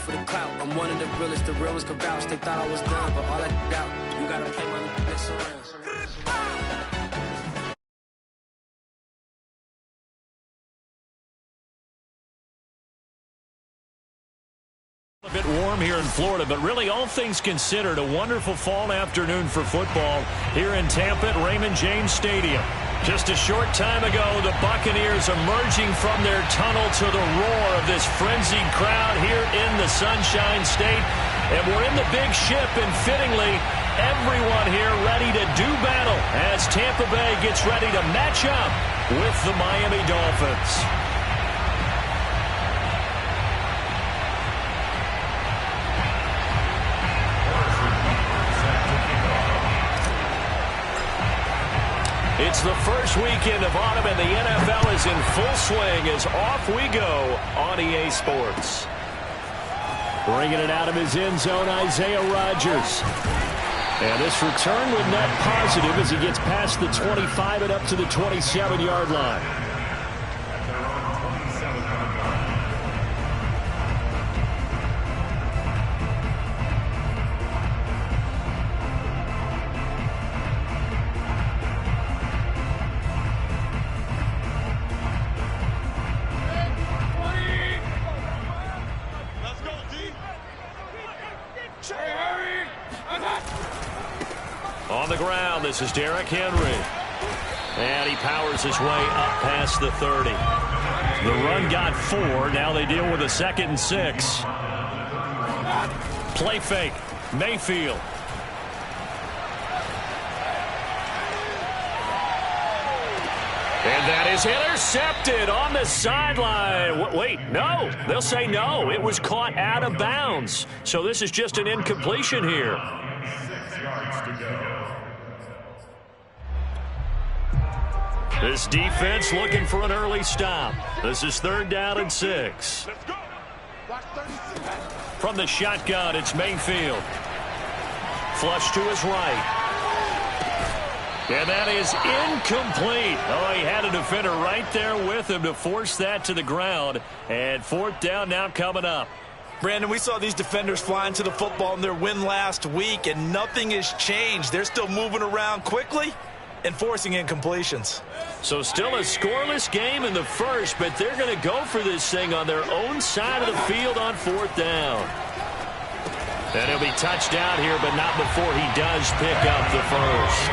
for the clout. I'm one of the realest, the real ones can vouch. They thought I was done, but all I doubt. You gotta play my next around. A bit warm here in Florida, but really all things considered, a wonderful fall afternoon for football here in Tampa at Raymond James Stadium. Just a short time ago, the Buccaneers emerging from their tunnel to the roar of this frenzied crowd here in the Sunshine State. And we're in the big ship, and fittingly, everyone here ready to do battle as Tampa Bay gets ready to match up with the Miami Dolphins. It's the first weekend of autumn, and the NFL is in full swing as off we go on EA Sports. Bringing it out of his end zone, Isaiah Rodgers. And this return with net positive as he gets past the 25 and up to the 27-yard line. On the ground, this is Derrick Henry. And he powers his way up past the 30. The run got 4. Now they deal with a 2nd and 6. Play fake. Mayfield. And that is intercepted on the sideline. Wait, no. They'll say no. It was caught out of bounds. So this is just an incompletion here. 6 yards to go. This defense looking for an early stop. This is 3rd down and 6. From the shotgun, it's Mayfield. Flush to his right. And that is incomplete. Oh, he had a defender right there with him to force that to the ground. And 4th down now coming up. Brandon, we saw these defenders flying to the football in their win last week, and nothing has changed. They're still moving around quickly and forcing incompletions. So still a scoreless game in the first, but they're going to go for this thing on their own side of the field on 4th down. And he'll be touched down here, but not before he does pick up the first.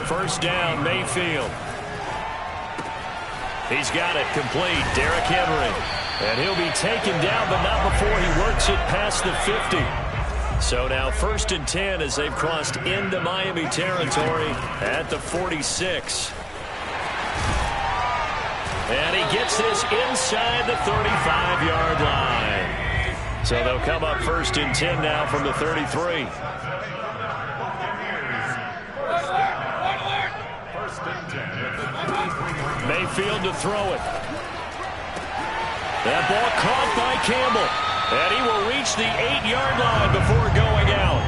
First down, Mayfield. He's got it complete. Derrick Henry. And he'll be taken down, but not before he works it past the 50. So now 1st and 10 as they've crossed into Miami territory at the 46. And he gets this inside the 35-yard line. So they'll come up 1st and 10 now from the 33. Mayfield to throw it. That ball caught by Campbell. And he will reach the 8-yard line before going out.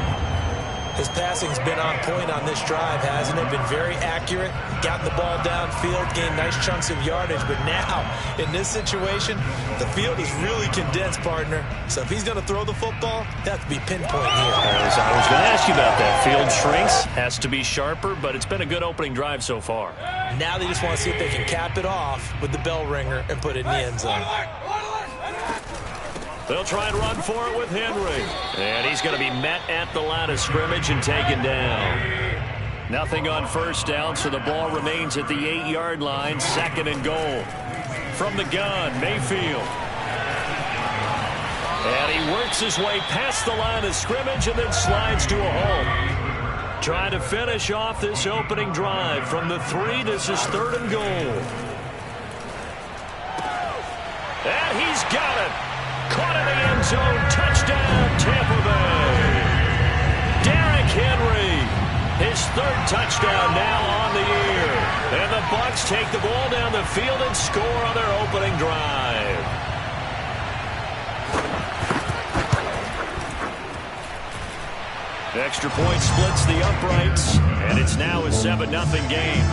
His passing's been on point on this drive, hasn't it? Been very accurate. Gotten the ball downfield, gained nice chunks of yardage. But now, in this situation, the field is really condensed, partner. So if he's going to throw the football, that to be pinpoint here. I was going to ask you about that. Field shrinks, has to be sharper, but it's been a good opening drive so far. Now they just want to see if they can cap it off with the bell ringer and put it in the end zone. They'll try and run for it with Henry. And he's going to be met at the line of scrimmage and taken down. Nothing on 1st down, so the ball remains at the 8-yard line, 2nd and goal. From the gun, Mayfield. And he works his way past the line of scrimmage and then slides to a halt. Trying to finish off this opening drive from the 3. This is 3rd and goal. And he's got it. Caught in the end zone. Touchdown, Tampa Bay. Derrick Henry. His 3rd touchdown now on the year. And the Bucs take the ball down the field and score on their opening drive. Extra point splits the uprights, and it's now a 7-0 game.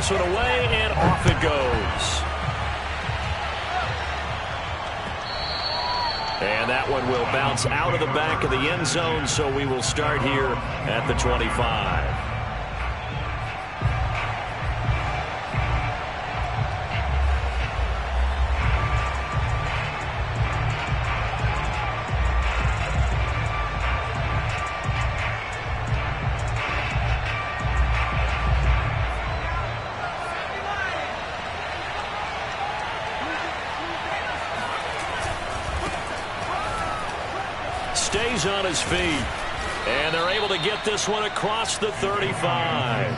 this one away, and off it goes. And that one will bounce out of the back of the end zone, so we will start here at the 25. Stays on his feet, and they're able to get this one across the 35.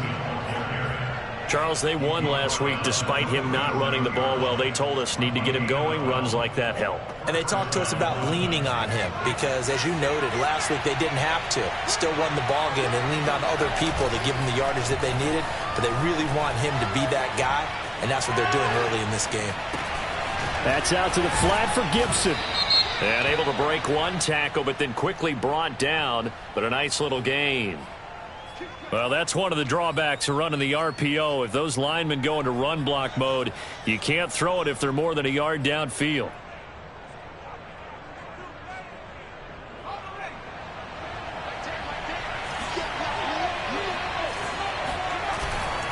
Charles, they won last week despite him not running the ball well. They told us need to get him going. Runs like that help. And they talked to us about leaning on him because, as you noted, last week they didn't have to. Still won the ball game. They leaned on other people to give him the yardage that they needed, but they really want him to be that guy, and that's what they're doing early in this game. That's out to the flat for Gibson. And able to break one tackle, but then quickly brought down. But a nice little gain. Well, that's one of the drawbacks of running the RPO. If those linemen go into run block mode, you can't throw it if they're more than a yard downfield.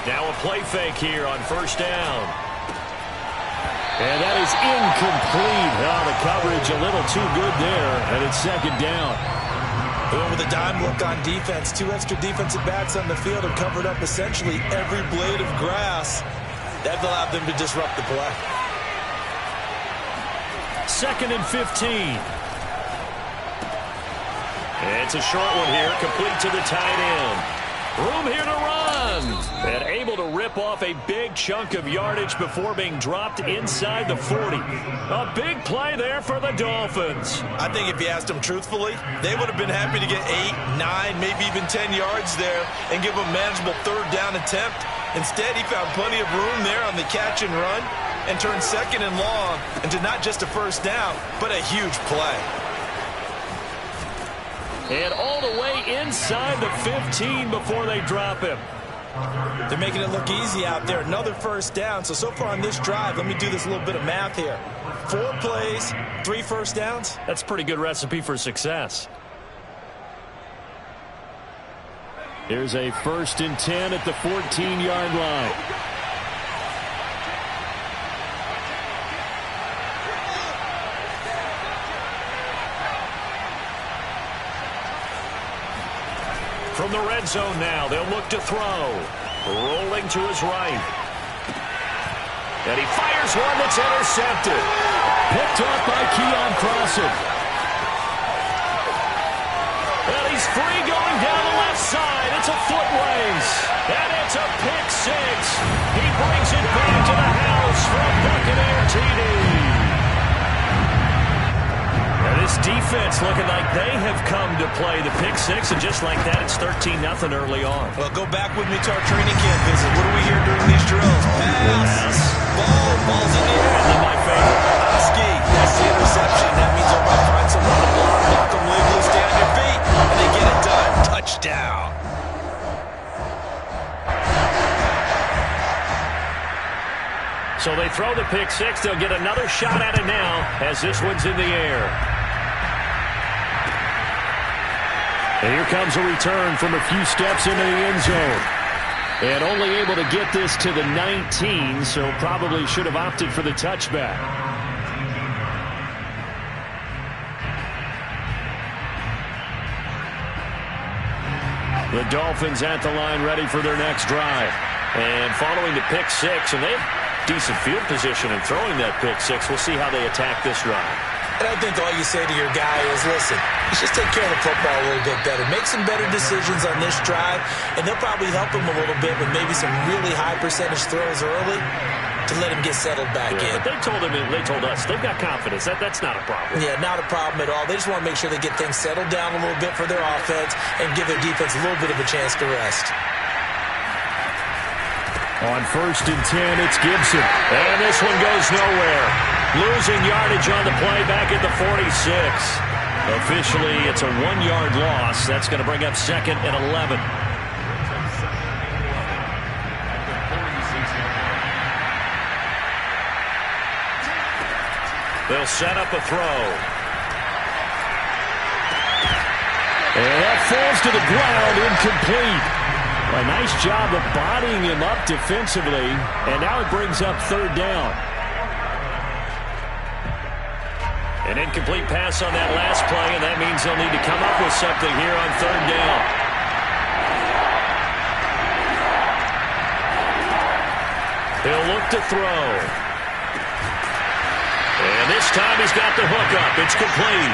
Now a play fake here on first down. And that is incomplete. Oh, the coverage a little too good there, and it's second down. They went with a dime look on defense. Two extra defensive backs on the field and covered up essentially every blade of grass. That allowed them to disrupt the play. 2nd and 15. It's a short one here, complete to the tight end. Room here to run. And able to rip off a big chunk of yardage before being dropped inside the 40. A big play there for the Dolphins. I think if you asked them truthfully, they would have been happy to get 8, 9, maybe even 10 yards there and give them a manageable third down attempt. Instead, he found plenty of room there on the catch and run and turned second and long into not just a first down, but a huge play. And all the way inside the 15 before they drop him. They're making it look easy out there. Another first down. So far on this drive, let me do this little bit of math here. 4 plays, 3 first downs. That's a pretty good recipe for success. Here's a 1st and 10 at the 14-yard line. From the red zone now, they'll look to throw. Rolling to his right. And he fires one that's intercepted. Picked off by Keon Crossen. And he's free going down the left side. It's a foot race. And it's a pick six. He brings it back to the house for a Buccaneer TD. This defense looking like they have come to play the pick six, and just like that, it's 13-0 early on. Well, go back with me to our training camp visit. What do we hear during these drills? Pass. Ball's in the air. And then my favorite. Ski. That's the interception. That means they're about to find someone to block them, legally stay on your feet, and they get it done. Touchdown. So they throw the pick six. They'll get another shot at it now as this one's in the air. And here comes a return from a few steps into the end zone. And only able to get this to the 19, so probably should have opted for the touchback. The Dolphins at the line ready for their next drive. And following the pick six, and they have decent field position in throwing that pick six. We'll see how they attack this drive. And I think all you say to your guy is, listen, let's just take care of the football a little bit better. Make some better decisions on this drive, and they'll probably help him a little bit with maybe some really high percentage throws early to let him get settled back in. But they told us, they've got confidence. That's not a problem. Yeah, not a problem at all. They just want to make sure they get things settled down a little bit for their offense and give their defense a little bit of a chance to rest. On 1st and 10, it's Gibson. And this one goes nowhere. Losing yardage on the play back at the 46. Officially, it's a 1-yard loss. That's going to bring up 2nd and 11. They'll set up a throw. And that falls to the ground, incomplete. A nice job of bodying him up defensively, and now it brings up third down. An incomplete pass on that last play, and that means they'll need to come up with something here on third down. He'll look to throw. And this time he's got the hook up. It's complete.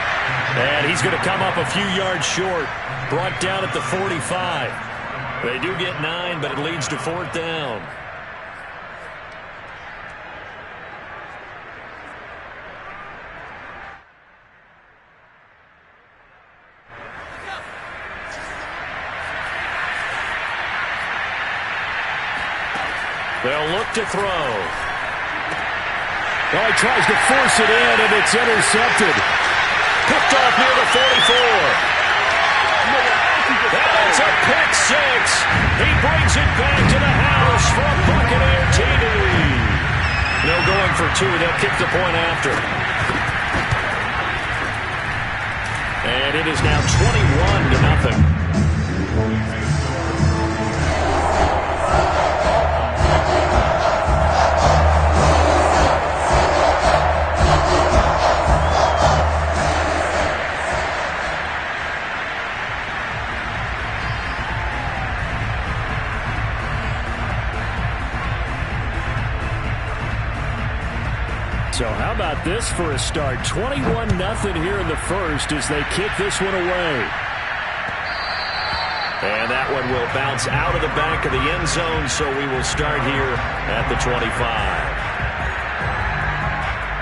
And he's going to come up a few yards short. Brought down at the 45. They do get 9, but it leads to fourth down. They'll look to throw. Oh, he tries to force it in, and it's intercepted. Picked off near the 44. That's a pick six. He brings it back to the house for a Buccaneer TD. No going for two. They'll kick the point after. And it is now 21-0. So how about this for a start? 21-0 here in the first as they kick this one away. And that one will bounce out of the back of the end zone, so we will start here at the 25.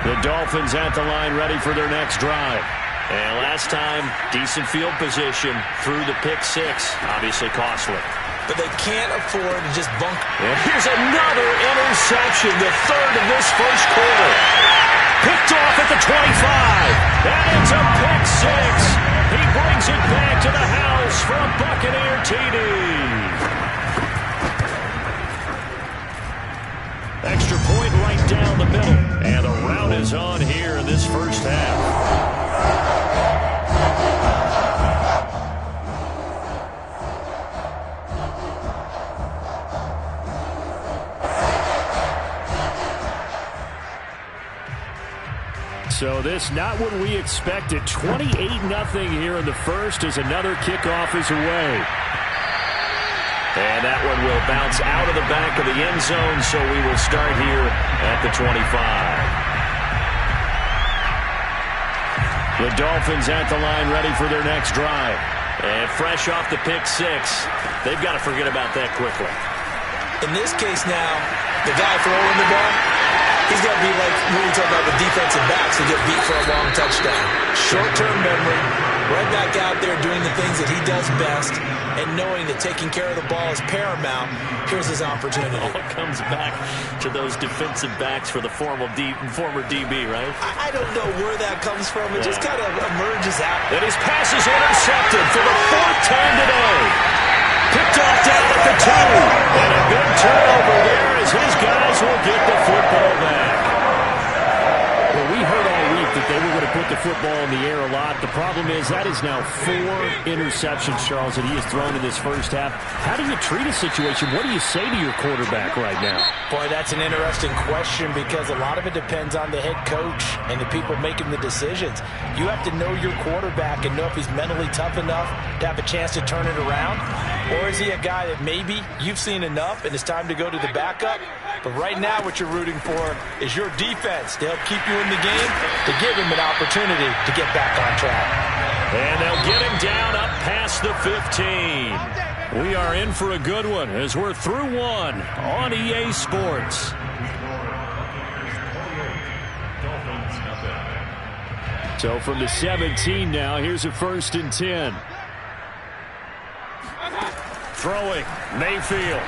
The Dolphins at the line ready for their next drive. And last time, decent field position through the pick six. Obviously costly. But they can't afford to just bunk. And here's another interception, the third of this first quarter. Picked off at the 25. That ends up pick six. He brings it back to the house for a Buccaneer TD. Extra point right down the middle. And the rout is on here in this first half. So this not what we expected. 28-0 here in the first as another kickoff is away. And that one will bounce out of the back of the end zone, so we will start here at the 25. The Dolphins at the line ready for their next drive. And fresh off the pick six, they've got to forget about that quickly. In this case now, the guy throwing the ball, he's got to be like when we talk about the defensive backs who get beat for a long touchdown. Short-term memory, right back out there doing the things that he does best, and knowing that taking care of the ball is paramount. Here's his opportunity. All comes back to those defensive backs for the former DB, right? I don't know where that comes from. It just kind of emerges out. And his pass is intercepted for the fourth time today. Picked off down at the 2. And a big turnover there as his guys will get the football back. Well, we heard all week that they were going to put the football in the air a lot. The problem is that is now 4 interceptions, Charles, that he has thrown in this first half. How do you treat a situation? What do you say to your quarterback right now? Boy, that's an interesting question because a lot of it depends on the head coach and the people making the decisions. You have to know your quarterback and know if he's mentally tough enough to have a chance to turn it around. Or is he a guy that maybe you've seen enough and it's time to go to the backup? But right now what you're rooting for is your defense. They'll keep you in the game to give him an opportunity to get back on track. And they'll get him down up past the 15. We are in for a good one as we're through one on EA Sports. So from the 17 now, here's a 1st and 10. Throwing, Mayfield.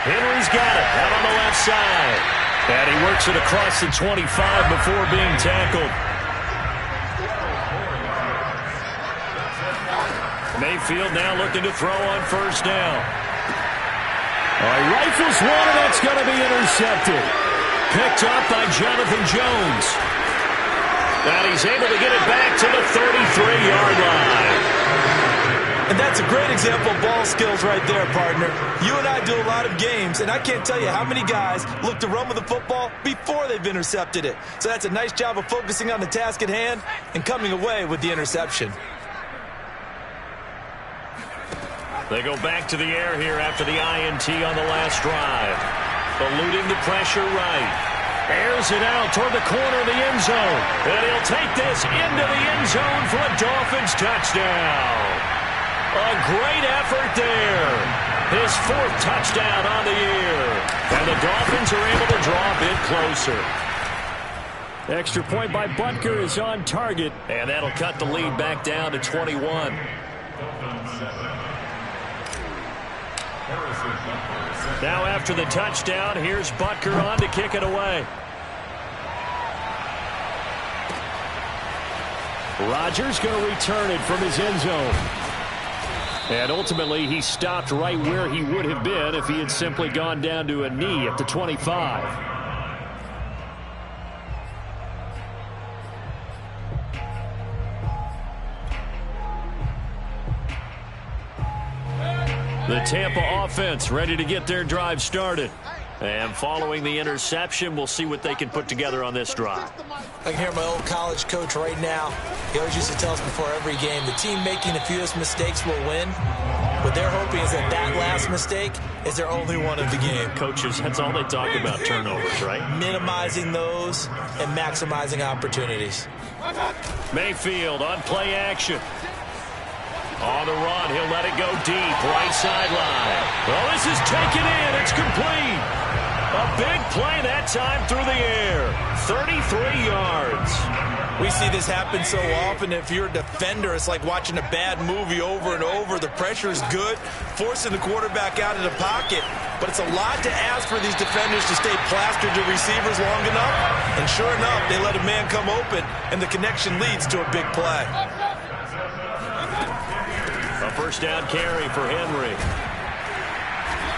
Henry's got it out on the left side. And he works it across the 25 before being tackled. Mayfield now looking to throw on 1st down. He rifles one, and that's going to be intercepted. Picked up by Jonathan Jones. And he's able to get it back to the 33-yard line. And that's a great example of ball skills right there, partner. You and I do a lot of games, and I can't tell you how many guys look to run with the football before they've intercepted it. So that's a nice job of focusing on the task at hand and coming away with the interception. They go back to the air here after the INT on the last drive. Eluding the pressure right. Airs it out toward the corner of the end zone. And he'll take this into the end zone for a Dolphins touchdown. A great effort there. His 4th touchdown on the year. And the Dolphins are able to draw a bit closer. Extra point by Butker is on target. And that'll cut the lead back down to 21. Now after the touchdown, here's Butker on to kick it away. Rodgers going to return it from his end zone. And ultimately, he stopped right where he would have been if he had simply gone down to a knee at the 25. The Tampa offense ready to get their drive started. And following the interception, we'll see what they can put together on this drive. I can hear my old college coach right now. He always used to tell us before every game, the team making the fewest mistakes will win. What they're hoping is that that last mistake is their only one of the game. Coaches, that's all they talk about, turnovers, right? Minimizing those and maximizing opportunities. Mayfield on play action. On the run, he'll let it go deep, right sideline. Well, this is taken in. It's complete. A big play that time through the air. 33 yards. We see this happen so often. If you're a defender, it's like watching a bad movie over and over. The pressure is good, forcing the quarterback out of the pocket. But it's a lot to ask for these defenders to stay plastered to receivers long enough. And sure enough, they let a man come open, and the connection leads to a big play. A first down carry for Henry.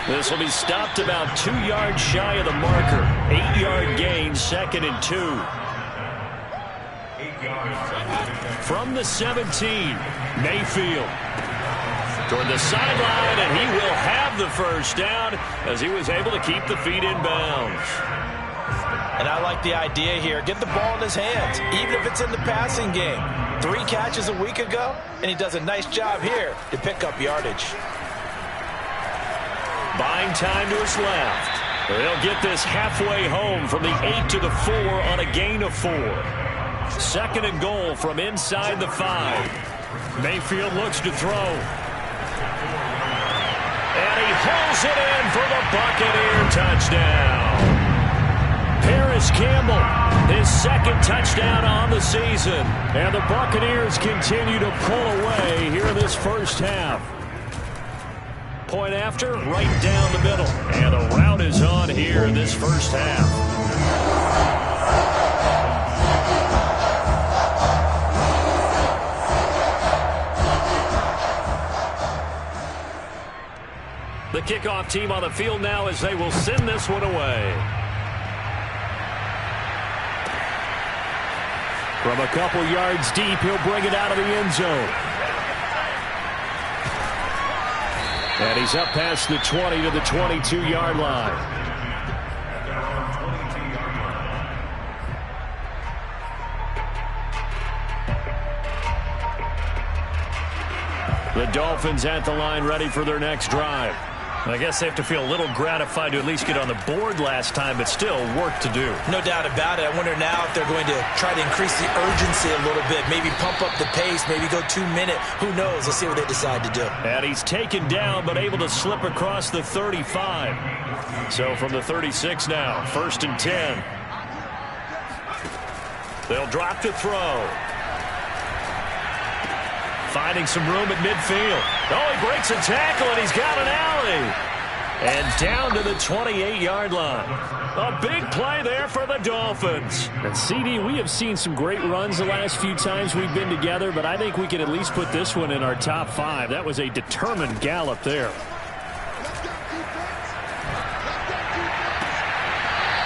This will be stopped about 2 yards shy of the marker. 8-yard gain, 2nd and 2. From the 17, Mayfield. Toward the sideline, and he will have the first down as he was able to keep the feet in bounds. And I like the idea here. Get the ball in his hands, even if it's in the passing game. 3 catches a week ago, and he does a nice job here to pick up yardage. Buying time to his left. They'll get this halfway home from the 8 to the 4 on a gain of 4. 2nd and goal from inside the 5. Mayfield looks to throw. And he pulls it in for the Buccaneer touchdown. Paris Campbell, his 2nd touchdown on the season. And the Buccaneers continue to pull away here in this first half. Point after, right down the middle. And the route is on here in this first half. The kickoff team on the field now as they will send this one away. From a couple yards deep, he'll bring it out of the end zone. And he's up past the 20 to the 22-yard line. The Dolphins at the line ready for their next drive. I guess they have to feel a little gratified to at least get on the board last time, but still work to do. No doubt about it. I wonder now if they're going to try to increase the urgency a little bit, maybe pump up the pace, maybe go 2-minute. Who knows? Let's see what they decide to do. And he's taken down, but able to slip across the 35. So from the 36 now, 1st and 10. They'll drop to throw. Finding some room at midfield. Oh, he breaks a tackle, and he's got an alley. And down to the 28-yard line. A big play there for the Dolphins. And CD, we have seen some great runs the last few times we've been together, but I think we could at least put this one in our top 5. That was a determined gallop there.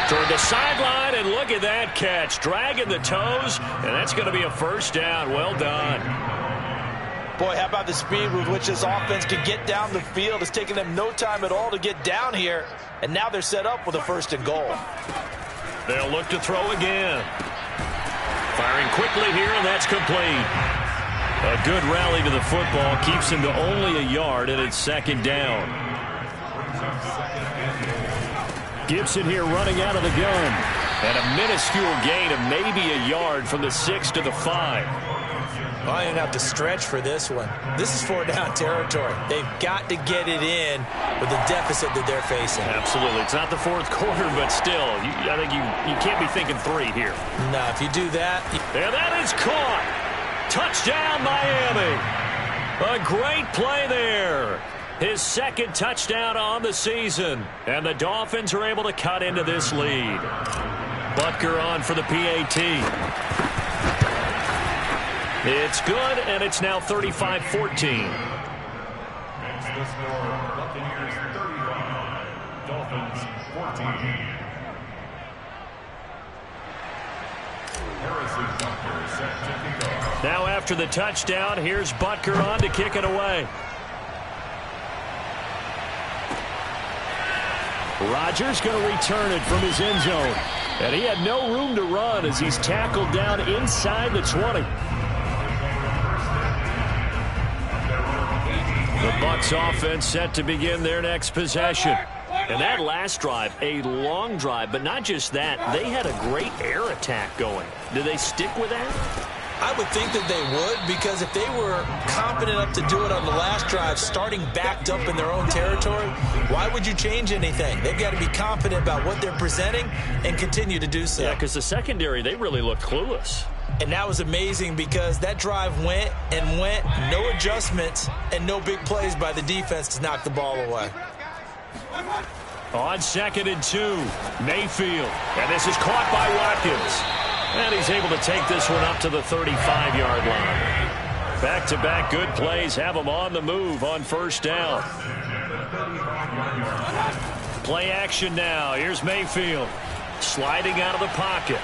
Toward the sideline, and look at that catch. Dragging the toes, and that's going to be a first down. Well done. Boy, how about the speed with which this offense can get down the field? It's taken them no time at all to get down here, and now they're set up with a 1st and goal. They'll look to throw again. Firing quickly here, and that's complete. A good rally to the football keeps him to only a yard, and it's 2nd down. Gibson here running out of the gun. And a minuscule gain of maybe a yard from the 6 to the 5. Well, I didn't have to stretch for this one. This is 4-down territory. They've got to get it in with the deficit that they're facing. Absolutely. It's not the 4th quarter, but still, I think you can't be thinking 3 here. No, if you do that. And that is caught. Touchdown, Miami. A great play there. His 2nd touchdown on the season. And the Dolphins are able to cut into this lead. Butker on for the PAT. It's good, and it's now 35-14. Next, the score, Buccaneers 35, Dolphins 14. Harrison Butker set to kick off. Now after the touchdown, here's Butker on to kick it away. Rodgers going to return it from his end zone. And he had no room to run as he's tackled down inside the 20. The Bucs offense set to begin their next possession. And that last drive, a long drive, but not just that, they had a great air attack going. Do they stick with that? I would think that they would, because if they were confident enough to do it on the last drive, starting backed up in their own territory, why would you change anything? They've got to be confident about what they're presenting and continue to do so. Yeah, because the secondary, they really looked clueless. And that was amazing because that drive went and went, no adjustments, and no big plays by the defense to knock the ball away. On 2nd and 2, Mayfield. And this is caught by Watkins. And he's able to take this one up to the 35-yard line. Back-to-back good plays have him on the move on 1st down. Play action now. Here's Mayfield sliding out of the pocket.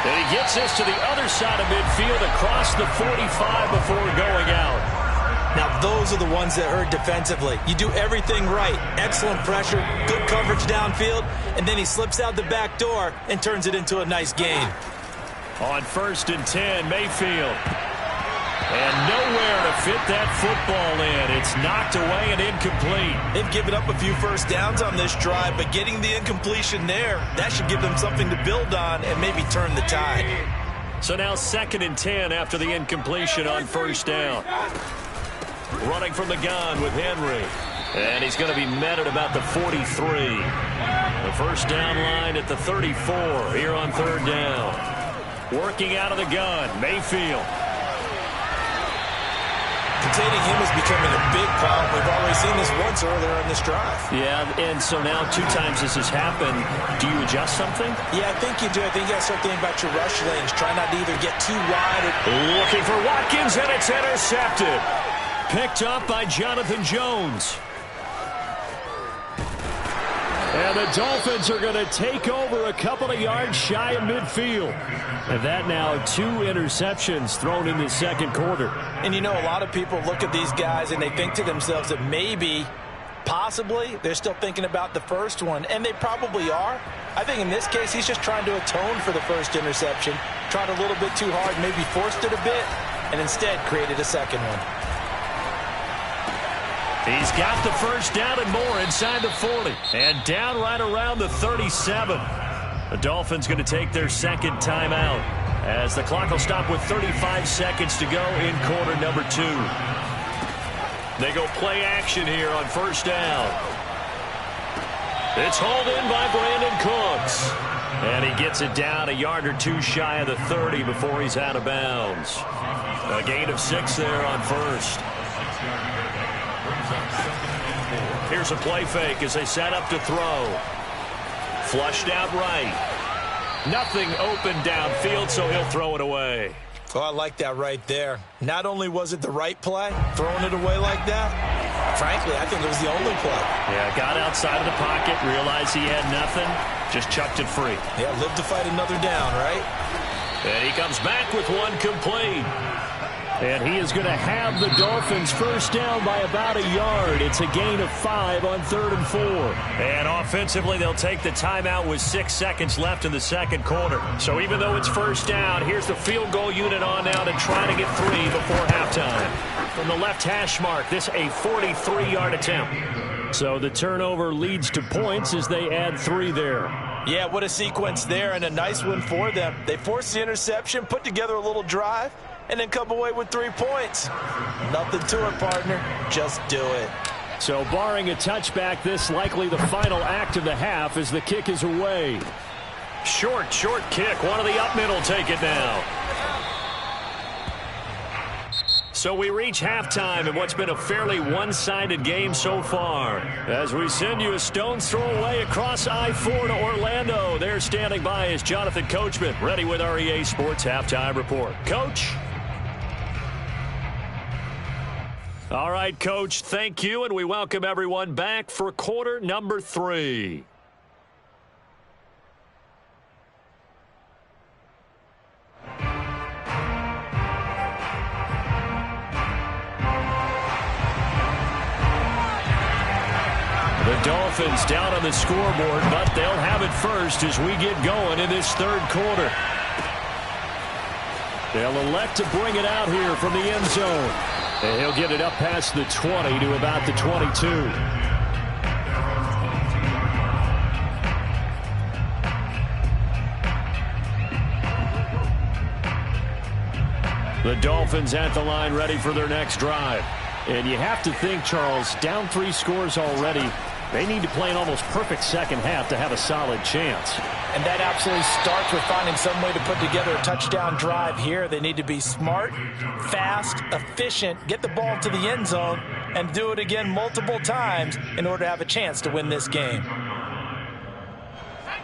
And he gets this to the other side of midfield across the 45 before going out. Now, those are the ones that hurt defensively. You do everything right. Excellent pressure, good coverage downfield, and then he slips out the back door and turns it into a nice gain. On 1st and 10, Mayfield. And nowhere to fit that football in. It's knocked away and incomplete. They've given up a few 1st downs on this drive, but getting the incompletion there, that should give them something to build on and maybe turn the tide. So now 2nd and 10 after the incompletion on 1st down. Running from the gun with Henry. And he's going to be met at about the 43. The 1st down line at the 34 here on 3rd down. Working out of the gun, Mayfield. Containing him is becoming a big problem. We've already seen this once earlier in this drive. Yeah, and so now 2 times this has happened. Do you adjust something? Yeah, I think you do. I think you got to start thinking about your rush lanes. Try not to either get too wide or... Looking for Watkins, and it's intercepted. Picked up by Jonathan Jones. And the Dolphins are going to take over a couple of yards shy of midfield. And that now 2 interceptions thrown in the 2nd quarter. And you know, a lot of people look at these guys and they think to themselves that maybe, possibly, they're still thinking about the first one. And they probably are. I think in this case, he's just trying to atone for the 1st interception. Tried a little bit too hard, maybe forced it a bit, and instead created a 2nd one. He's got the 1st down and more inside the 40. And down right around the 37. The Dolphins going to take their 2nd timeout as the clock will stop with 35 seconds to go in quarter number 2. They go play action here on 1st down. It's hauled in by Brandon Cooks. And he gets it down a yard or 2 shy of the 30 before he's out of bounds. A gain of 6 there on 1st. Here's a play fake as they set up to throw. Flushed out right. Nothing open downfield, so he'll throw it away. Oh, I like that right there. Not only was it the right play, throwing it away like that, frankly, I think it was the only play. Yeah, got outside of the pocket, realized he had nothing, just chucked it free. Yeah, live to fight another down, right? And he comes back with one complete. And he is going to have the Dolphins first down by about a yard. It's a gain of 5 on 3rd and 4. And offensively, they'll take the timeout with 6 seconds left in the second quarter. So even though it's first down, here's the field goal unit on now to try to get 3 before halftime. From the left hash mark, this a 43-yard attempt. So the turnover leads to points as they add 3 there. Yeah, what a sequence there, and a nice one for them. They forced the interception, put together a little drive, and then come away with 3 points. Nothing to it, partner. Just do it. So barring a touchback, this likely the final act of the half as the kick is away. Short kick. One of the up middle take it now. So we reach halftime in what's been a fairly one-sided game so far. As we send you a stone's throw away across I-4 to Orlando. There standing by is Jonathan Coachman, ready with our EA Sports Halftime Report. Coach? All right, Coach, thank you, and we welcome everyone back for quarter number 3. The Dolphins down on the scoreboard, but they'll have it first as we get going in this third quarter. They'll elect to bring it out here from the end zone. And he'll get it up past the 20 to about the 22. The Dolphins at the line ready for their next drive. And you have to think, Charles, down 3 scores already. They need to play an almost perfect second half to have a solid chance. And that absolutely starts with finding some way to put together a touchdown drive here. They need to be smart, fast, efficient, get the ball to the end zone, and do it again multiple times in order to have a chance to win this game.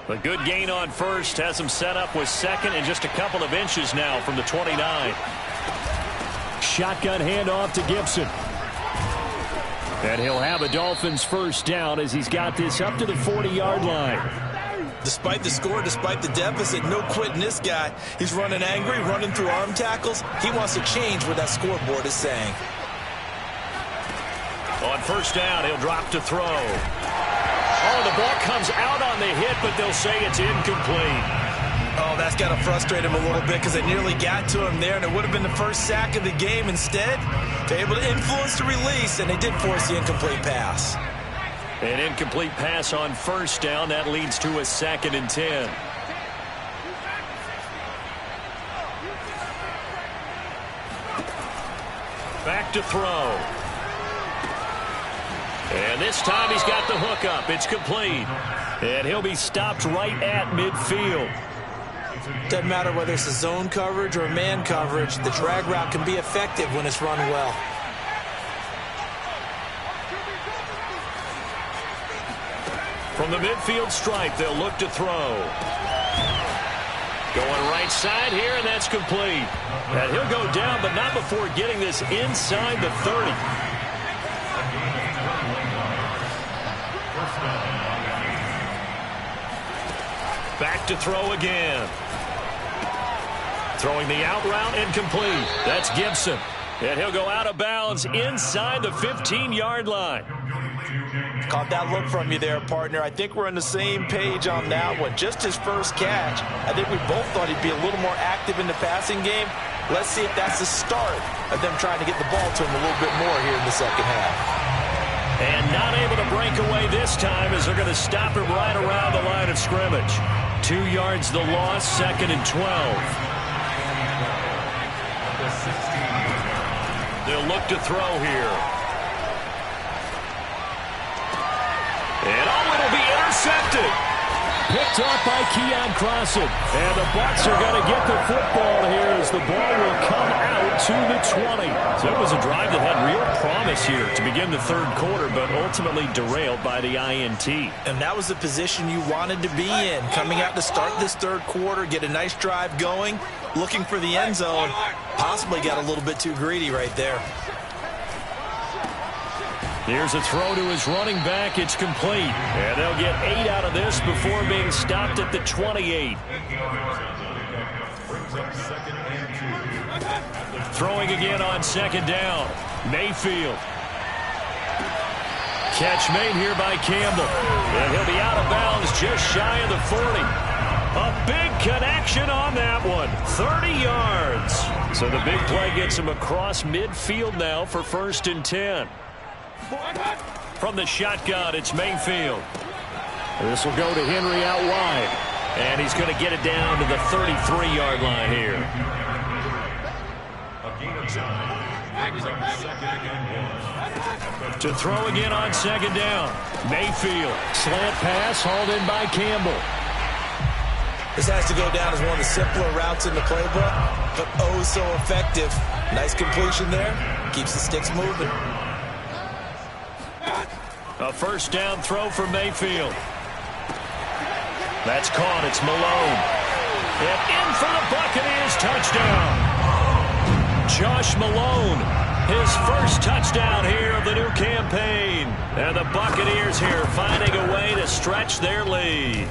A good gain on first has them set up with second and just a couple of inches now from the 29. Shotgun handoff to Gibson. And he'll have a Dolphins first down as he's got this up to the 40-yard line. Despite the score, despite the deficit, no quitting this guy. He's running angry, running through arm tackles. He wants to change what that scoreboard is saying. On first down, he'll drop to throw. Oh, the ball comes out on the hit, but they'll say it's incomplete. Oh, that's got to frustrate him a little bit because they nearly got to him there, and it would have been the first sack of the game. Instead, they're able to influence the release, and they did force the incomplete pass. An incomplete pass on first down. That leads to a 2nd and 10. Back to throw. And this time he's got the hook up. It's complete. And he'll be stopped right at midfield. Doesn't matter whether it's a zone coverage or a man coverage, the drag route can be effective when it's run well. From the midfield stripe, they'll look to throw. Going right side here, and that's complete. And he'll go down, but not before getting this inside the 30. Back to throw again. Throwing the out route, incomplete. That's Gibson. And he'll go out of bounds inside the 15-yard line. Caught that look from you there, partner. I think we're on the same page on that one. Just his first catch. I think we both thought he'd be a little more active in the passing game. Let's see if that's the start of them trying to get the ball to him a little bit more here in the second half. And not able to break away this time as they're going to stop him right around the line of scrimmage. 2 yards the loss, 2nd and 12. They'll look to throw here. And it'll be intercepted. Picked off by Keon Crossan. And the Bucs are going to get the football here as the ball will come out to the 20. So it was a drive that had real promise here to begin the third quarter, but ultimately derailed by the INT. And that was the position you wanted to be in. Coming out to start this third quarter, get a nice drive going, looking for the end zone. Possibly got a little bit too greedy right there. Here's a throw to his running back. It's complete. And they'll get 8 out of this before being stopped at the 28. Throwing again on second down. Mayfield. Catch made here by Campbell. And he'll be out of bounds just shy of the 40. A big connection on that one. 30 yards. So the big play gets him across midfield now for 1st and 10. From the shotgun, it's Mayfield. This will go to Henry out wide. And he's going to get it down to the 33-yard line here. To throw again on second down. Mayfield. Slant pass hauled in by Campbell. This has to go down as one of the simpler routes in the playbook, but oh so effective. Nice completion there. Keeps the sticks moving. A 1st down throw for Mayfield. That's caught. It's Malone. And in for the Buccaneers touchdown. Josh Malone, his 1st touchdown here of the new campaign. And the Buccaneers here finding a way to stretch their lead.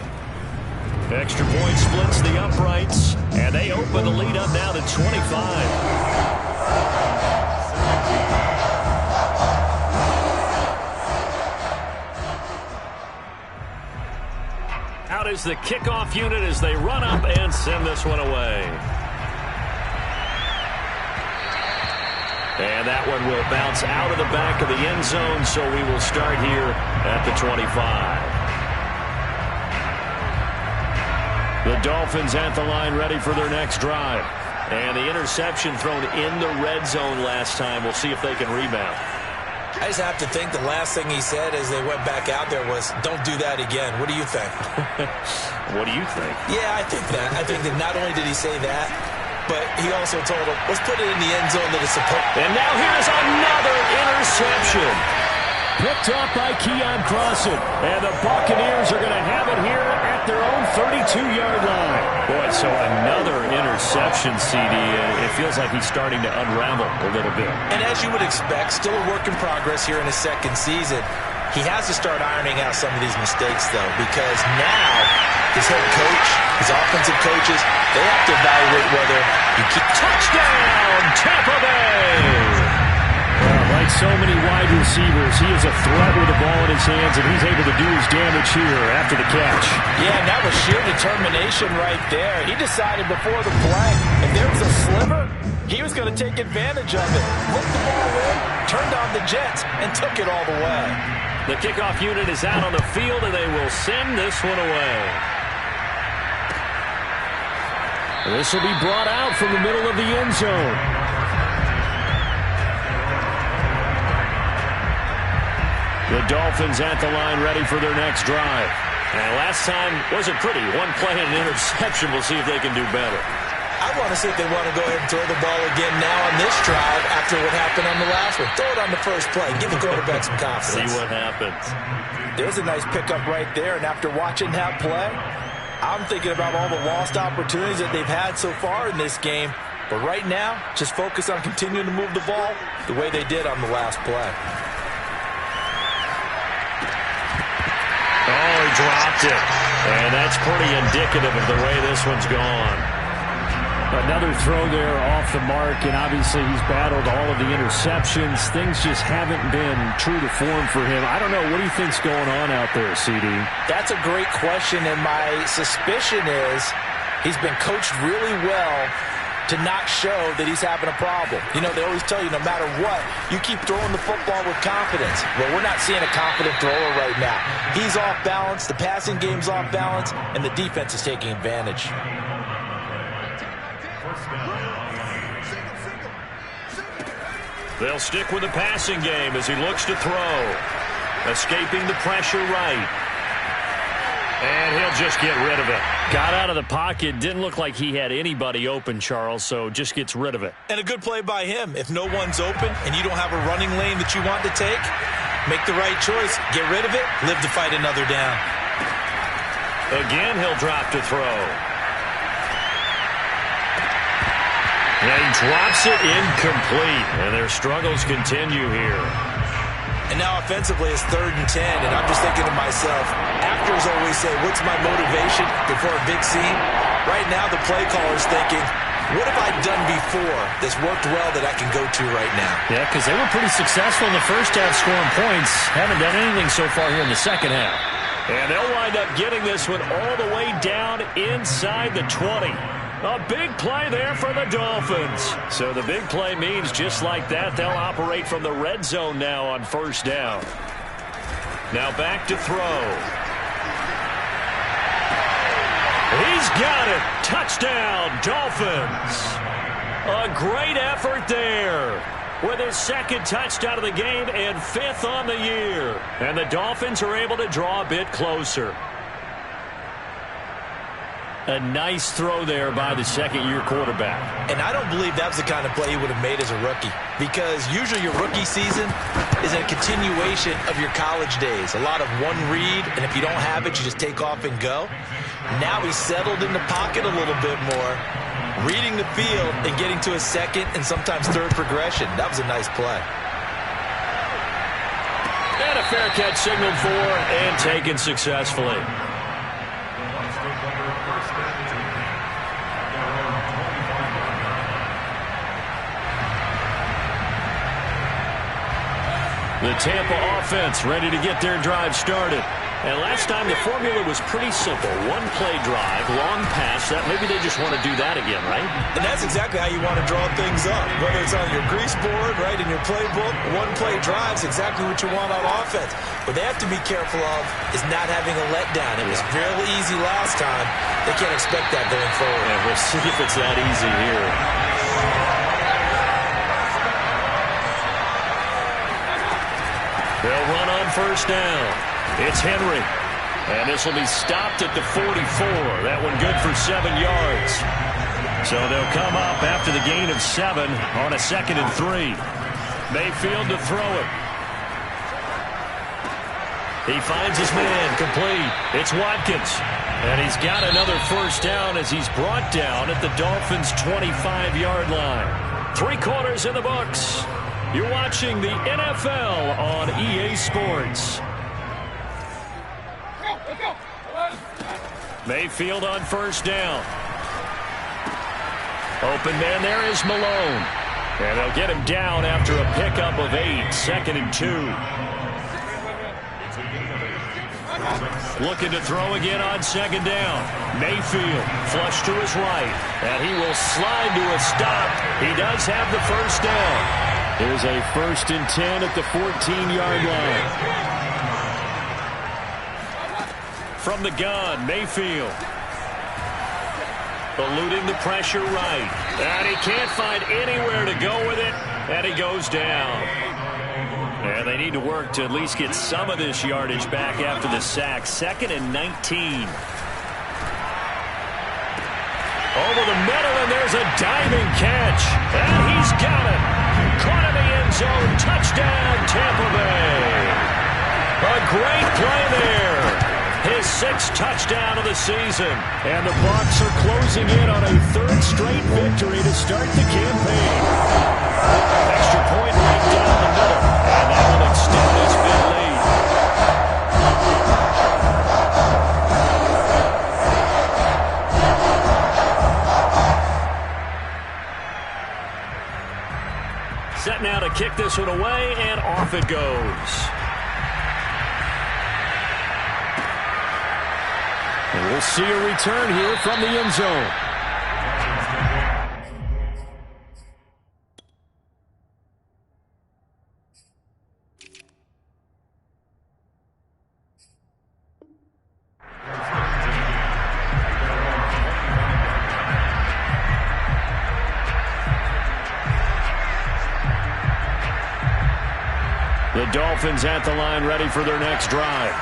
Extra point splits the uprights, and they open the lead up now to 25. Out is the kickoff unit as they run up and send this one away. And that one will bounce out of the back of the end zone, so we will start here at the 25. The Dolphins at the line ready for their next drive. And the interception thrown in the red zone last time. We'll see if they can rebound. I just have to think the last thing he said as they went back out there was, don't do that again. What do you think? What do you think? Yeah, I think that. I think that not only did he say that, but he also told him, let's put it in the end zone that it's supposed. And now here's another interception. Picked off by Keon Crossan. And the Buccaneers are going to have it here at their own 32-yard line. Boy, so another interception, CD. It feels like he's starting to unravel a little bit. And as you would expect, still a work in progress here in his 2nd season. He has to start ironing out some of these mistakes, though, because now his head coach, his offensive coaches, they have to evaluate whether you keep. Touchdown, Tampa Bay! Like so many wide receivers, he is a threat with the ball in his hands, and he's able to do his damage here after the catch. Yeah, and that was sheer determination right there. He decided before the play, if there was a sliver, he was going to take advantage of it. Looked the ball in, turned on the Jets, and took it all the way. The kickoff unit is out on the field, and they will send this one away. This will be brought out from the middle of the end zone. The Dolphins at the line ready for their next drive. And last time wasn't pretty. One play and an interception. We'll see if they can do better. I want to see if they want to go ahead and throw the ball again now on this drive after what happened on the last one. Throw it on the first play. Give the quarterback some confidence. See what happens. There's a nice pickup right there. And after watching that play, I'm thinking about all the lost opportunities that they've had so far in this game. But right now, just focus on continuing to move the ball the way they did on the last play. Oh, he dropped it. And that's pretty indicative of the way this one's gone. Another throw there off the mark, and obviously he's battled all of the interceptions. Things just haven't been true to form for him. I don't know. What do you think's going on out there, CD? That's a great question, and my suspicion is he's been coached really well to not show that he's having a problem. You know, they always tell you no matter what, you keep throwing the football with confidence. Well, we're not seeing a confident thrower right now. He's off balance, the passing game's off balance, and the defense is taking advantage. They'll stick with the passing game as he looks to throw. Escaping the pressure right. And he'll just get rid of it. Got out of the pocket. Didn't look like he had anybody open, Charles, so just gets rid of it. And a good play by him. If no one's open and you don't have a running lane that you want to take, make the right choice. Get rid of it. Live to fight another down. Again, he'll drop to throw. And he drops it incomplete. And their struggles continue here. And now offensively it's 3rd and 10, and I'm just thinking to myself, actors always say, what's my motivation before a big scene? Right now the play caller's thinking, what have I done before that's worked well that I can go to right now? Yeah, because they were pretty successful in the first half scoring points. Haven't done anything so far here in the second half. And they'll wind up getting this one all the way down inside the 20. A big play there for the Dolphins. So the big play means just like that, they'll operate from the red zone now on 1st down. Now back to throw. He's got it. Touchdown, Dolphins. A great effort there with his 2nd touchdown of the game and 5th on the year. And the Dolphins are able to draw a bit closer. A nice throw there by the 2nd-year quarterback. And I don't believe that was the kind of play he would have made as a rookie, because usually your rookie season is a continuation of your college days. A lot of one read, and if you don't have it, you just take off and go. Now he's settled in the pocket a little bit more, reading the field and getting to a 2nd and sometimes 3rd progression. That was a nice play. And a fair catch signaled for and taken successfully. The Tampa offense ready to get their drive started. And last time the formula was pretty simple. One play drive, long pass. That maybe they just want to do that again, right? And that's exactly how you want to draw things up. Whether it's on your grease board, right, in your playbook, one play drive is exactly what you want on offense. What they have to be careful of is not having a letdown. It was fairly easy last time. They can't expect that going forward. Yeah, we'll see if it's that easy here. They'll run on 1st down. It's Henry. And this will be stopped at the 44. That one good for 7 yards. So they'll come up after the gain of 7 on a 2nd and 3. Mayfield to throw it. He finds his man complete. It's Watkins. And he's got another 1st down as he's brought down at the Dolphins' 25-yard line. 3 quarters in the books. You're watching the NFL on EA Sports. Mayfield on 1st down. Open man there is Malone. And they'll get him down after a pickup of 8, 2nd and 2. Looking to throw again on 2nd down. Mayfield flush to his right. And he will slide to a stop. He does have the 1st down. There's a 1st and 10 at the 14-yard line. From the gun, Mayfield. Eluding the pressure right. And he can't find anywhere to go with it. And he goes down. And they need to work to at least get some of this yardage back after the sack. 2nd and 19. Over the middle, and there's a diving catch. And he's got it. Caught in the end zone. Touchdown, Tampa Bay. A great play there. His 6th touchdown of the season. And the Bucs are closing in on a 3rd straight victory to start the campaign. Extra point right down the middle. And that will extend this big lead. Set now to kick this one away, and off it goes. And we'll see a return here from the end zone. The Dolphins at the line ready for their next drive.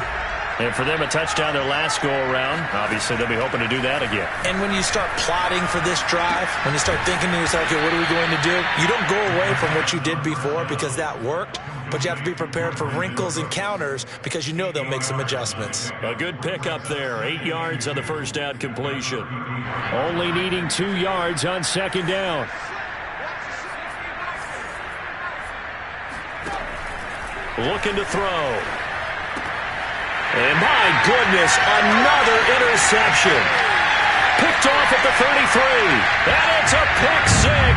And for them, a touchdown their last go-around. Obviously, they'll be hoping to do that again. And when you start plotting for this drive, when you start thinking to yourself, okay, what are we going to do? You don't go away from what you did before because that worked, but you have to be prepared for wrinkles and counters because you know they'll make some adjustments. A good pickup there. 8 yards on the 1st down completion. Only needing 2 yards on 2nd down. looking to throw. And my goodness, another interception. Picked off at the 33. And it's a pick six.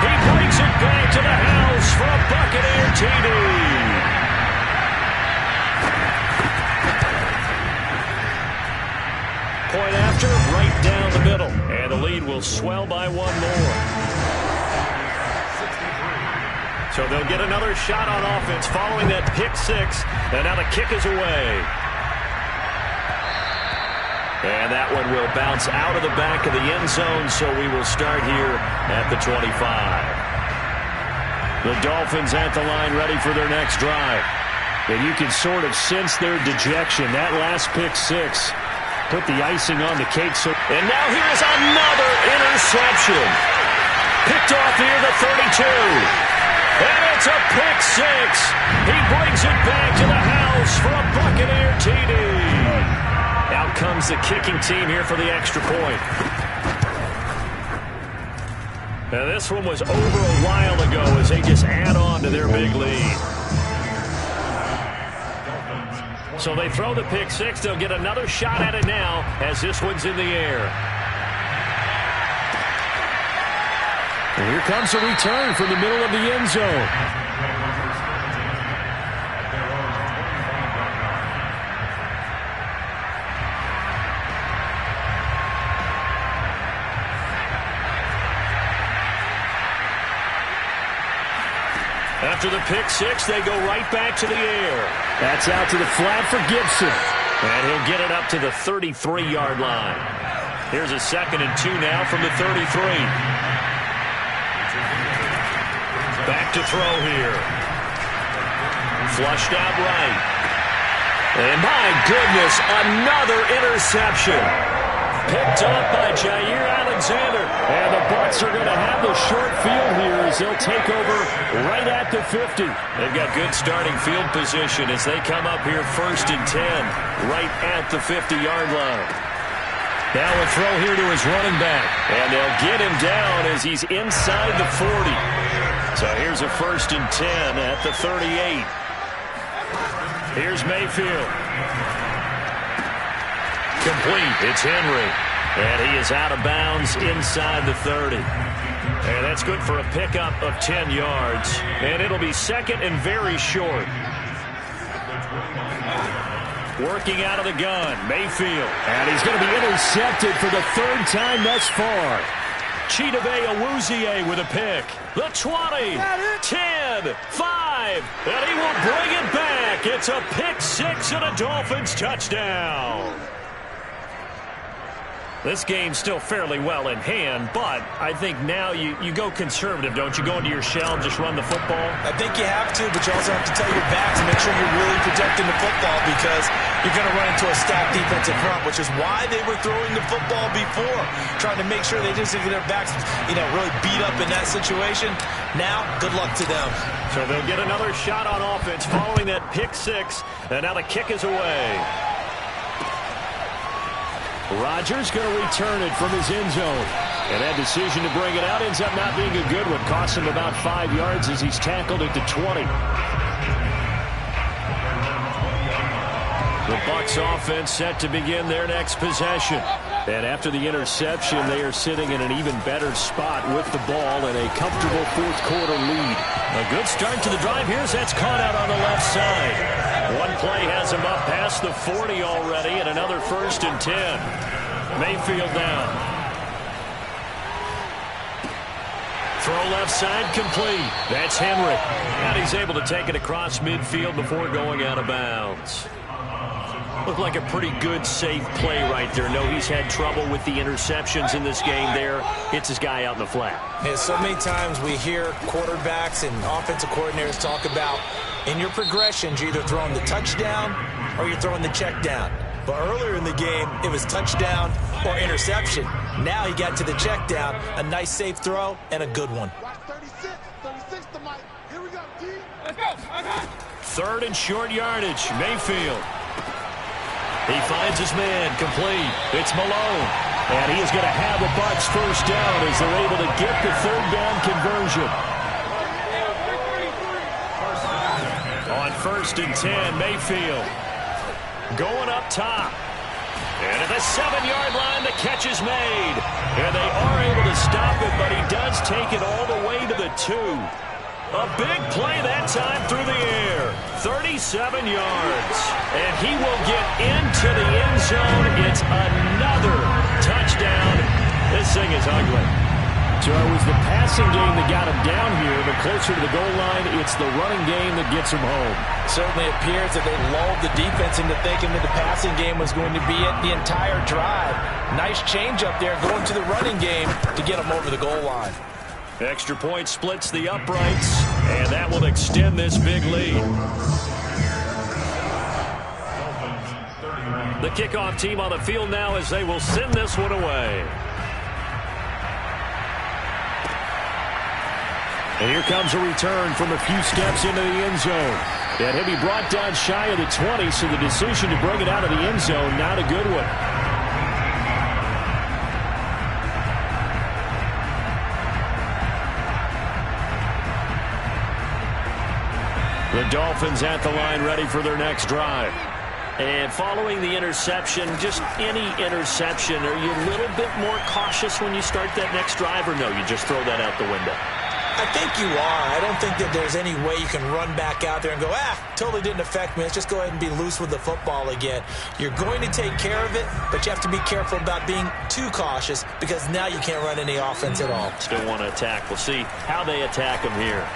He brings it back to the house for a Buccaneer TD. Point after, right down the middle. And the lead will swell by one more. So they'll get another shot on offense following that pick six. And now the kick is away. And that one will bounce out of the back of the end zone, so we will start here at the 25. The Dolphins at the line ready for their next drive. And you can sort of sense their dejection. That last pick six put the icing on the cake. And now here's another interception. Picked off near the 32. And it's a pick six. He brings it back to the house for a Buccaneer TD. Out comes the kicking team here for the extra point. Now this one was over a while ago as they just add on to their big lead. So they throw the pick six. They'll get another shot at it now as this one's in the air. And here comes a return from the middle of the end zone. After the pick six, they go right back to the air. That's out to the flat for Gibson. And he'll get it up to the 33-yard line. Here's a 2nd and 2 now from the 33. Back to throw here. Flushed out right. And my goodness, another interception. Picked up by Jair Alexander. And the Bucs are going to have the short field here as they'll take over right at the 50. They've got good starting field position as they come up here 1st and 10 right at the 50-yard line. Now a throw here to his running back. And they'll get him down as he's inside the 40. So here's a 1st and 10 at the 38. Here's Mayfield. Complete. It's Henry. And he is out of bounds inside the 30. And that's good for a pickup of 10 yards. And it'll be 2nd and very short. Working out of the gun, Mayfield. And he's going to be intercepted for the 3rd time thus far. Chidobe Awuzie with a pick. The 20, 10, 5, and he will bring it back. It's a pick six and a Dolphins touchdown. This game's still fairly well in hand, but I think now you go conservative, don't you? Go into your shell and just run the football? I think you have to, but you also have to tell your backs and make sure you're really protecting the football because you're going to run into a stacked defensive front, which is why they were throwing the football before, trying to make sure they just get their backs, really beat up in that situation. Now, good luck to them. So they'll get another shot on offense following that pick six, and now the kick is away. Rodgers going to return it from his end zone. And that decision to bring it out ends up not being a good one. Costs him about 5 yards as he's tackled at the 20. The Bucs offense set to begin their next possession. And after the interception, they are sitting in an even better spot with the ball and a comfortable 4th quarter lead. A good start to the drive. Here's that's caught out on the left side. One play has him up past the 40 already, and another 1st and 10. Mayfield down. Throw left side complete. That's Henry. And he's able to take it across midfield before going out of bounds. Looked like a pretty good, safe play right there. No, he's had trouble with the interceptions in this game there. Hits his guy out in the flat. Yeah, so many times we hear quarterbacks and offensive coordinators talk about in your progressions, you're either throwing the touchdown or you're throwing the check down. But earlier in the game, it was touchdown or interception. Now he got to the check down, a nice safe throw, and a good one. 36 to Mike. Here we go, D. Let's go. 3rd and short yardage, Mayfield. He finds his man, complete. It's Malone. And he is going to have a Bucs first down as they're able to get the 3rd down conversion. On first and 10. Mayfield going up top. And at the 7-yard line, the catch is made. And they are able to stop it, but he does take it all the way to the 2. A big play that time through the air. 37 yards. And he will get into the end zone. It's another touchdown. This thing is ugly. So it was the passing game that got him down here, but closer to the goal line, it's the running game that gets him home. Certainly appears that they lulled the defense into thinking that the passing game was going to be it the entire drive. Nice change up there going to the running game to get him over the goal line. Extra point splits the uprights, and that will extend this big lead. The kickoff team on the field now as they will send this one away. And here comes a return from a few steps into the end zone. And he'll be brought down shy of the 20, so the decision to bring it out of the end zone, not a good one. The Dolphins at the line ready for their next drive. And following the interception, just any interception, are you a little bit more cautious when you start that next drive, or no, you just throw that out the window? I think you are. I don't think that there's any way you can run back out there and go, totally didn't affect me. Let's just go ahead and be loose with the football again. You're going to take care of it, but you have to be careful about being too cautious because now you can't run any offense at all. Still want to attack. We'll see how they attack him here.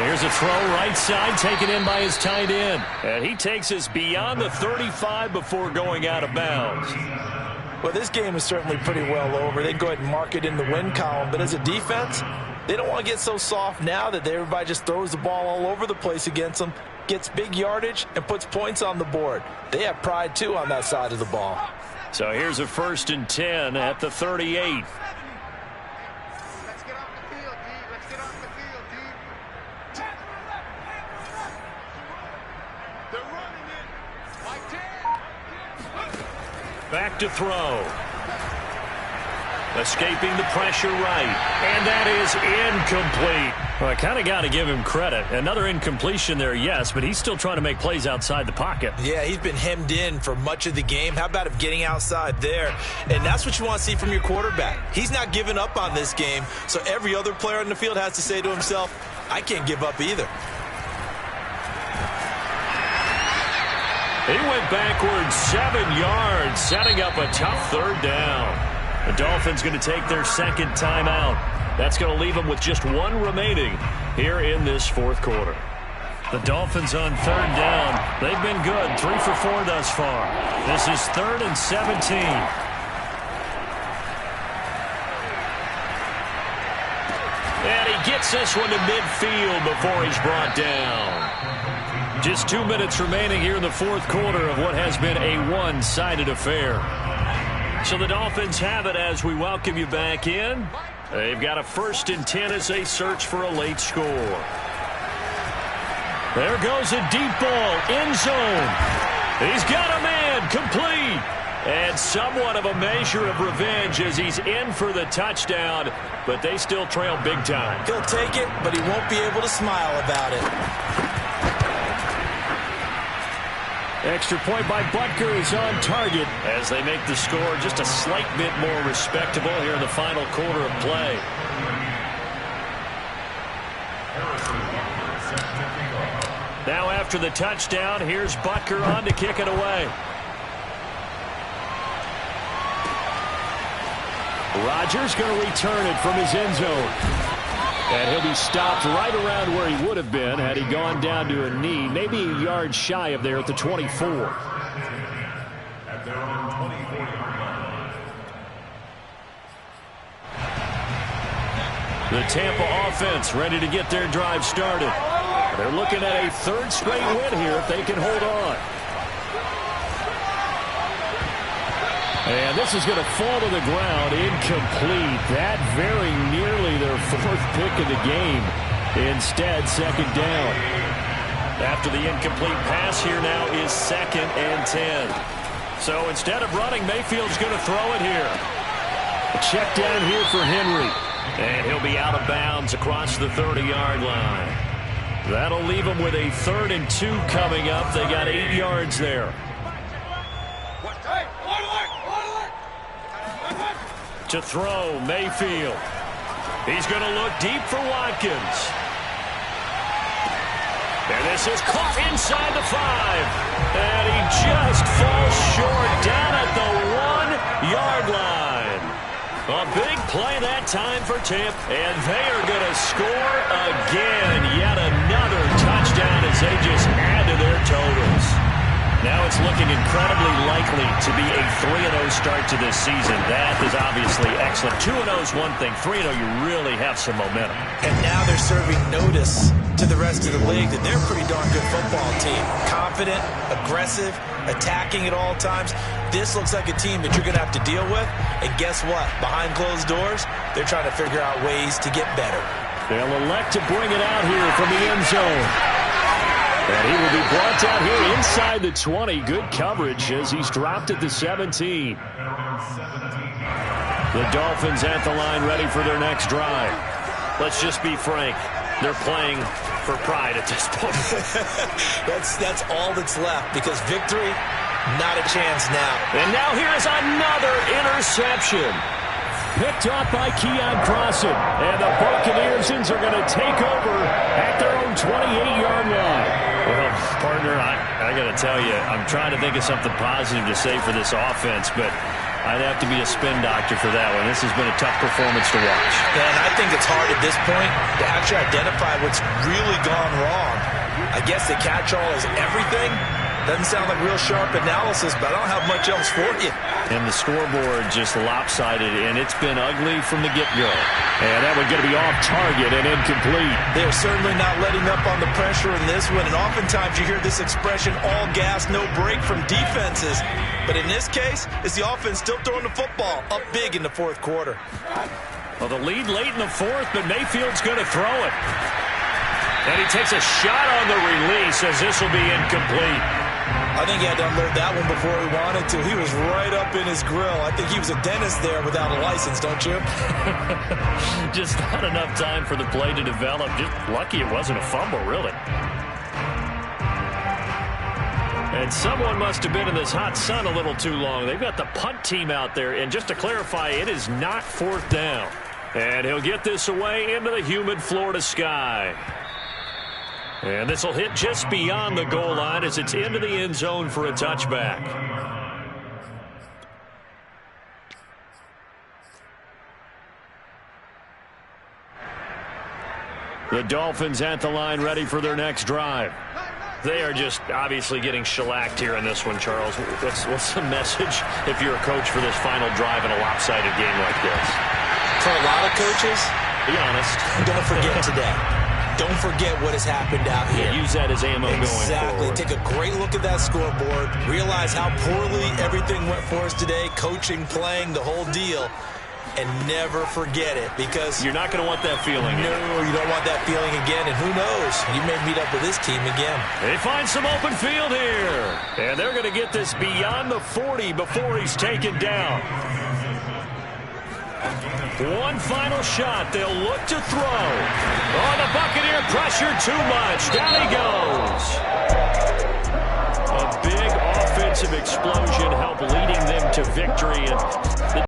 Here's a throw right side taken in by his tight end. And he takes us beyond the 35 before going out of bounds. Well, this game is certainly pretty well over. They go ahead and mark it in the win column, but as a defense, they don't want to get so soft now that everybody just throws the ball all over the place against them, gets big yardage, and puts points on the board. They have pride, too, on that side of the ball. So here's a 1st and 10 at the 38. Let's get off the field, D. Let's get off the field, D. They're running it. Like 10. Back to throw. Escaping the pressure right. And that is incomplete. Well, I kind of got to give him credit. Another incompletion there, yes, but he's still trying to make plays outside the pocket. Yeah, he's been hemmed in for much of the game. How about him getting outside there? And that's what you want to see from your quarterback. He's not giving up on this game, so every other player on the field has to say to himself, I can't give up either. He went backwards 7 yards, setting up a tough 3rd down. The Dolphins going to take their second timeout. That's going to leave them with just one remaining here in this 4th quarter. The Dolphins on 3rd down. They've been good, 3 for 4 thus far. This is 3rd and 17. And he gets this one to midfield before he's brought down. Just 2 minutes remaining here in the 4th quarter of what has been a one-sided affair. So the Dolphins have it as we welcome you back in. They've got a 1st and 10 as they search for a late score. There goes a deep ball, end zone. He's got a man, complete. And somewhat of a measure of revenge as he's in for the touchdown, but they still trail big time. He'll take it, but he won't be able to smile about it. Extra point by Butker is on target as they make the score just a slight bit more respectable here in the final quarter of play. Now after the touchdown, here's Butker on to kick it away. Rodgers going to return it from his end zone. And he'll be stopped right around where he would have been had he gone down to a knee, maybe a yard shy of there at the 24. At their own 24-yard line. The Tampa offense ready to get their drive started. They're looking at a 3rd straight win here if they can hold on. And this is going to fall to the ground, incomplete. That very nearly their 4th pick of the game. Instead, 2nd down. After the incomplete pass, here now is 2nd and 10. So instead of running, Mayfield's going to throw it here. A check down here for Henry. And he'll be out of bounds across the 30-yard line. That'll leave them with a 3rd and 2 coming up. They got 8 yards there. To throw, Mayfield. He's going to look deep for Watkins. And this is caught inside the 5. And he just falls short down at the 1-yard line. A big play that time for Tampa. And they are going to score again. Yet another touchdown as they just add to their totals. Now it's looking incredibly likely to be a 3-0 start to this season. That is obviously excellent. 2-0 is one thing. 3-0, you really have some momentum. And now they're serving notice to the rest of the league that they're a pretty darn good football team. Confident, aggressive, attacking at all times. This looks like a team that you're going to have to deal with. And guess what? Behind closed doors, they're trying to figure out ways to get better. They'll elect to bring it out here from the end zone. And he will be brought down here inside the 20. Good coverage as he's dropped at the 17. The Dolphins at the line ready for their next drive. Let's just be frank. They're playing for pride at this point. That's all that's left because victory, not a chance now. And now here is another interception. Picked off by Keon Crossan. And the Buccaneers are going to take over at their own 28-yard line. Well, partner, I got to tell you, I'm trying to think of something positive to say for this offense, but I'd have to be a spin doctor for that one. This has been a tough performance to watch. And I think it's hard at this point to actually identify what's really gone wrong. I guess the catch-all is everything. Doesn't sound like real sharp analysis, but I don't have much else for you. And the scoreboard just lopsided, and it's been ugly from the get-go. And that one's going to be off target and incomplete. They're certainly not letting up on the pressure in this one, and oftentimes you hear this expression, all gas, no break from defenses. But in this case, it's the offense still throwing the football up big in the 4th quarter. Well, the lead late in the 4th, but Mayfield's going to throw it. And he takes a shot on the release as this will be incomplete. I think he had to unload that one before he wanted to. He was right up in his grill. I think he was a dentist there without a license, don't you? Just not enough time for the play to develop. Just lucky it wasn't a fumble, really. And someone must have been in this hot sun a little too long. They've got the punt team out there. And just to clarify, it is not 4th down. And he'll get this away into the humid Florida sky. And this will hit just beyond the goal line as it's into the end zone for a touchback. The Dolphins at the line ready for their next drive. They are just obviously getting shellacked here in this one, Charles. What's the message if you're a coach for this final drive in a lopsided game like this? For a lot of coaches, be honest. Don't forget today. Don't forget what has happened out here. Yeah, use that as ammo going forward. Take a great look at that scoreboard. Realize how poorly everything went for us today. Coaching, playing, the whole deal. And never forget it because you're not going to want that feeling. No, you don't want that feeling again. And who knows? You may meet up with this team again. They find some open field here. And they're going to get this beyond the 40 before he's taken down. One final shot. They'll look to throw. Oh, the Buccaneer pressure too much. Down he goes. A big offensive explosion helped leading them to victory. And